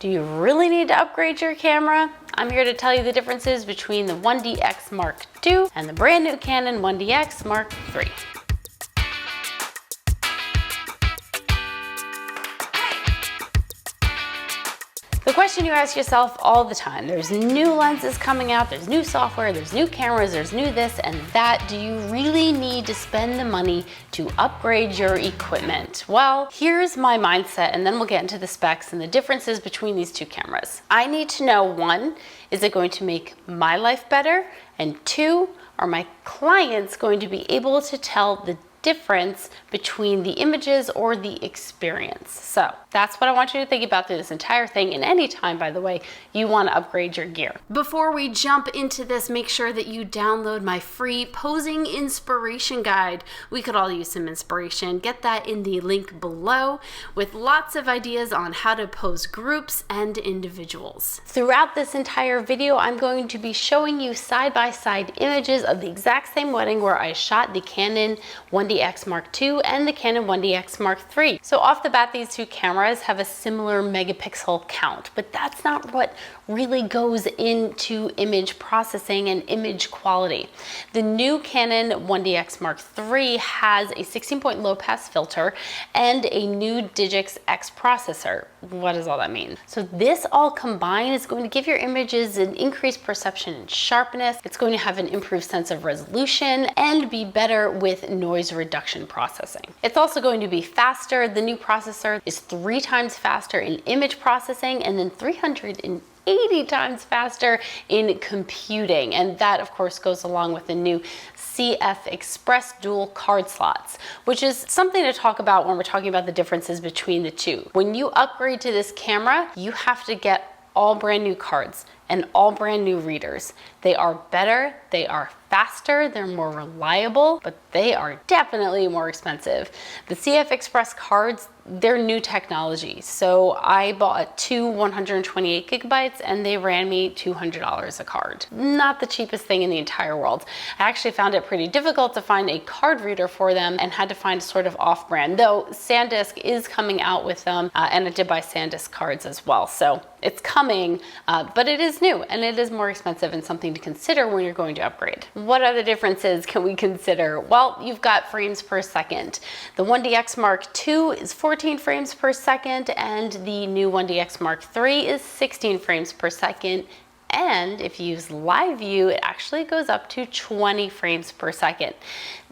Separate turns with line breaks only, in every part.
Do you really need to upgrade your camera? I'm here to tell you the differences between the 1DX Mark II and the brand new Canon 1DX Mark III. The question you ask yourself all the time, there's new lenses coming out, there's new software, there's new cameras, there's new this and that. Do you really need to spend the money to upgrade your equipment? Well, here's my mindset, and then we'll get into the specs and the differences between these two cameras. I need to know, one, is it going to make my life better? And two, are my clients going to be able to tell the difference between the images or the experience? So that's what I want you to think about through this entire thing, and anytime, by the way, you want to upgrade your gear. Before we jump into this, make sure that you download my free posing inspiration guide. We could all use some inspiration. Get that in the link below, with lots of ideas on how to pose groups and individuals. Throughout this entire video, I'm going to be showing you side-by-side images of the exact same wedding where I shot the Canon 1DX Mark II and the Canon 1DX Mark III. So off the bat, these two cameras have a similar megapixel count, but that's not what really goes into image processing and image quality. The new Canon 1DX Mark III has a 16-point low pass filter and a new Digix X processor. What does all that mean? So this all combined is going to give your images an increased perception and sharpness. It's going to have an improved sense of resolution and be better with noise reduction processing. It's also going to be faster. The new processor is 3 times faster in image processing and then 380 times faster in computing. And that, of course, goes along with the new CF Express dual card slots, which is something to talk about when we're talking about the differences between the two. When you upgrade to this camera, you have to get all brand new cards and all brand new readers. They are better, they are faster, they're more reliable, but they are definitely more expensive. The CF Express cards, they're new technology. So I bought 2 128 gigabytes and they ran me $200 a card. Not the cheapest thing in the entire world. I actually found it pretty difficult to find a card reader for them and had to find sort of off-brand, though SanDisk is coming out with them, and I did buy SanDisk cards as well. So it's coming, but it is new and it is more expensive and something to consider when you're going to upgrade. What other differences can we consider? Well, you've got frames per second. The 1DX Mark II is 14 frames per second and the new 1DX Mark III is 16 frames per second. And if you use live view, it actually goes up to 20 frames per second.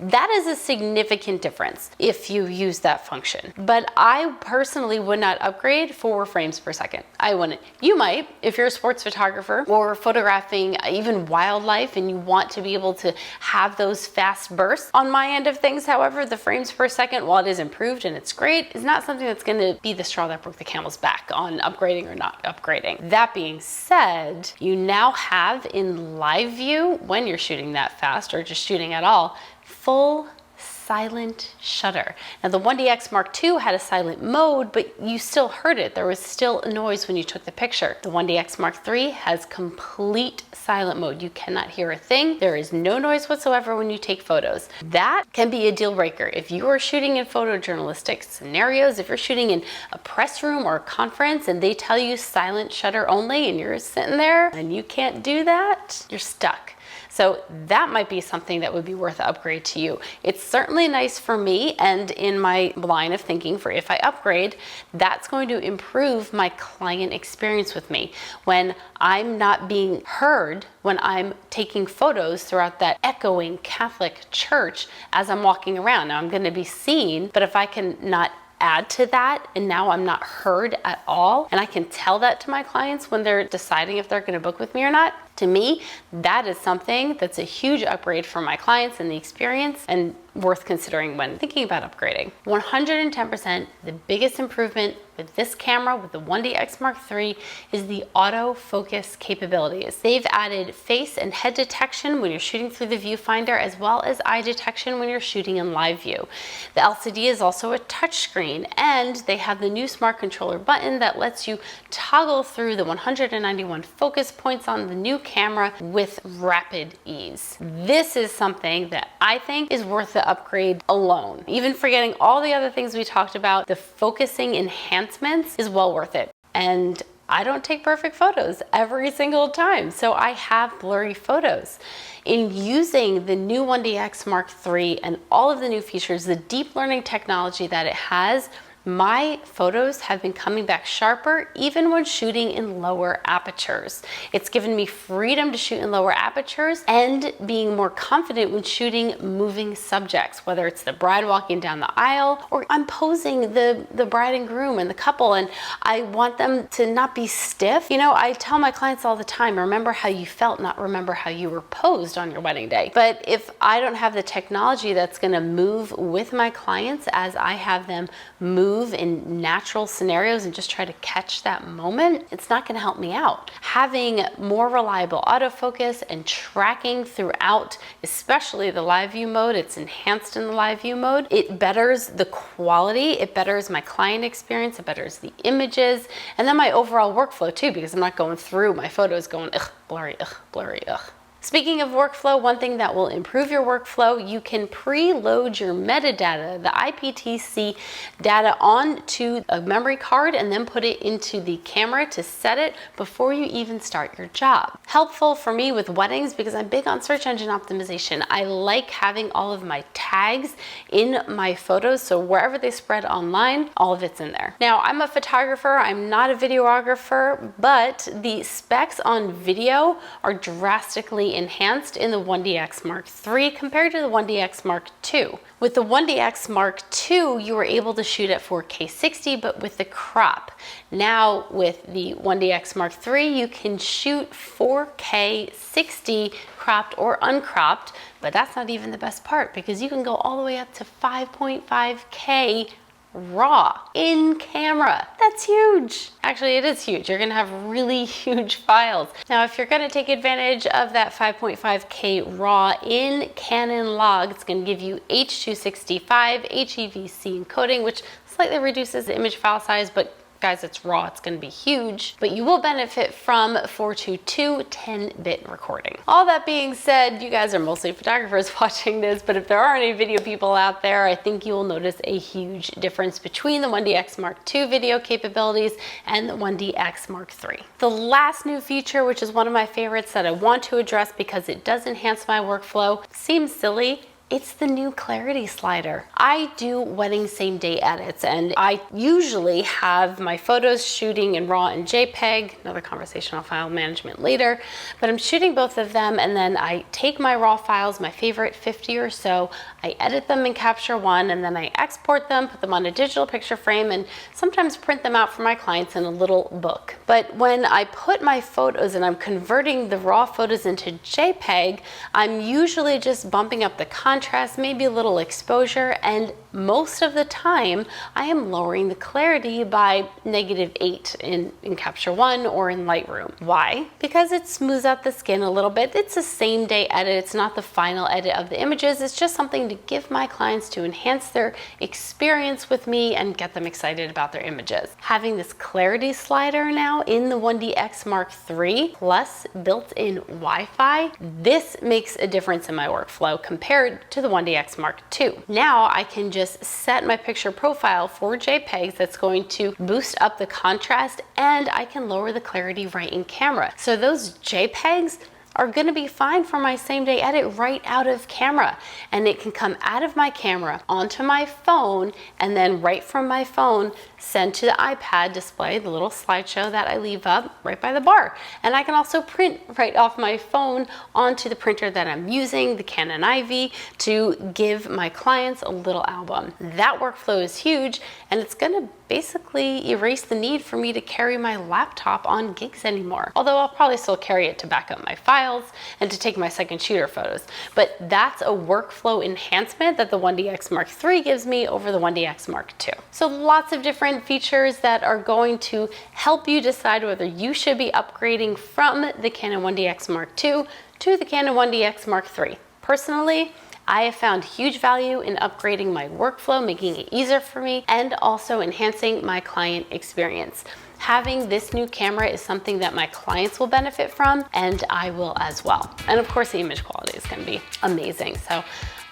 That is a significant difference if you use that function. But I personally would not upgrade 4 frames per second. I wouldn't. You might if you're a sports photographer or photographing even wildlife and you want to be able to have those fast bursts. On my end of things, however, the frames per second, while it is improved and it's great, is not something that's going to be the straw that broke the camel's back on upgrading or not upgrading. That being said, you now have in live view, when you're shooting that fast or just shooting at all, full silent shutter. Now the 1DX Mark II had a silent mode, but you still heard it. There was still a noise when you took the picture. The 1DX Mark III has complete silent mode. You cannot hear a thing. There is no noise whatsoever when you take photos. That can be a deal breaker. If you are shooting in photojournalistic scenarios, if you're shooting in a press room or a conference and they tell you silent shutter only and you're sitting there and you can't do that, you're stuck. So that might be something that would be worth an upgrade to you. It's certainly nice for me, and in my line of thinking for if I upgrade, that's going to improve my client experience with me. When I'm not being heard, when I'm taking photos throughout that echoing Catholic church as I'm walking around. Now I'm gonna be seen, but if I can not add to that and now I'm not heard at all, and I can tell that to my clients when they're deciding if they're going to book with me or not, to me, that is something that's a huge upgrade for my clients and the experience and worth considering when thinking about upgrading. 110%, the biggest improvement with this camera, with the 1DX Mark III, is the autofocus capabilities. They've added face and head detection when you're shooting through the viewfinder, as well as eye detection when you're shooting in live view. The LCD is also a touchscreen, and they have the new smart controller button that lets you toggle through the 191 focus points on the new camera with rapid ease. This is something that I think is worth the upgrade alone. Even forgetting all the other things we talked about, the focusing enhancements is well worth it. And I don't take perfect photos every single time, so I have blurry photos. In using the new 1DX Mark III and all of the new features, the deep learning technology that it has, my photos have been coming back sharper even when shooting in lower apertures. It's given me freedom to shoot in lower apertures and being more confident when shooting moving subjects, whether it's the bride walking down the aisle or I'm posing the bride and groom and the couple, and I want them to not be stiff. You know, I tell my clients all the time, remember how you felt, not remember how you were posed on your wedding day. But if I don't have the technology that's gonna move with my clients as I have them move in natural scenarios and just try to catch that moment, it's not going to help me out. Having more reliable autofocus and tracking throughout, especially the live view mode, it's enhanced in the live view mode. It betters the quality, it betters my client experience, it betters the images, and then my overall workflow too, because I'm not going through my photos going, ugh, blurry, ugh, blurry, ugh. Speaking of workflow, one thing that will improve your workflow, you can preload your metadata, the IPTC data, onto a memory card and then put it into the camera to set it before you even start your job. Helpful for me with weddings because I'm big on search engine optimization. I like having all of my tags in my photos, so wherever they spread online, all of it's in there. Now, I'm a photographer, I'm not a videographer, but the specs on video are drastically enhanced in the 1DX Mark III compared to the 1DX Mark II. With the 1DX Mark II, you were able to shoot at 4K 60, but with the crop. Now with the 1DX Mark III, you can shoot 4K 60 cropped or uncropped, but that's not even the best part because you can go all the way up to 5.5K raw in camera. That's huge. Actually, it is huge. You're gonna have really huge files. Now, if you're gonna take advantage of that 5.5K raw in Canon log, it's gonna give you H.265 HEVC encoding, which slightly reduces the image file size, but guys, it's raw, it's gonna be huge, but you will benefit from 422 10-bit recording. All that being said, you guys are mostly photographers watching this, but if there are any video people out there, I think you will notice a huge difference between the 1DX Mark II video capabilities and the 1DX Mark III. The last new feature, which is one of my favorites that I want to address because it does enhance my workflow, seems silly, it's the new clarity slider. I do wedding same day edits and I usually have my photos shooting in RAW and JPEG, another conversation on file management later, but I'm shooting both of them and then I take my RAW files, my favorite 50 or so, I edit them in Capture One and then I export them, put them on a digital picture frame and sometimes print them out for my clients in a little book. But when I put my photos and I'm converting the RAW photos into JPEG, I'm usually just bumping up the contrast, maybe a little exposure, and most of the time I am lowering the clarity by -8 in Capture One or in Lightroom. Why? Because it smooths out the skin a little bit. It's a same day edit. It's not the final edit of the images. It's just something to give my clients to enhance their experience with me and get them excited about their images. Having this clarity slider now in the 1DX Mark III plus built-in Wi-Fi, this makes a difference in my workflow compared to the 1DX Mark II. Now I can just set my picture profile for JPEGs that's going to boost up the contrast and I can lower the clarity right in camera. So those JPEGs are gonna be fine for my same day edit right out of camera. And it can come out of my camera onto my phone and then right from my phone send to the iPad display, the little slideshow that I leave up right by the bar. And I can also print right off my phone onto the printer that I'm using, the Canon Ivy, to give my clients a little album. That workflow is huge and it's gonna basically erase the need for me to carry my laptop on gigs anymore. Although I'll probably still carry it to back up my files and to take my second shooter photos. But that's a workflow enhancement that the 1DX Mark III gives me over the 1DX Mark II. So lots of different features that are going to help you decide whether you should be upgrading from the Canon 1DX Mark II to the Canon 1DX Mark III. Personally, I have found huge value in upgrading my workflow, making it easier for me, and also enhancing my client experience. Having this new camera is something that my clients will benefit from, and I will as well. And of course, the image quality is going to be amazing. So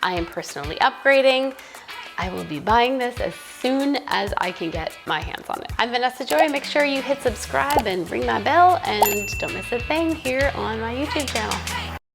I am personally upgrading. I will be buying this as soon as I can get my hands on it. I'm Vanessa Joy. Make sure you hit subscribe and ring that bell and don't miss a thing here on my YouTube channel.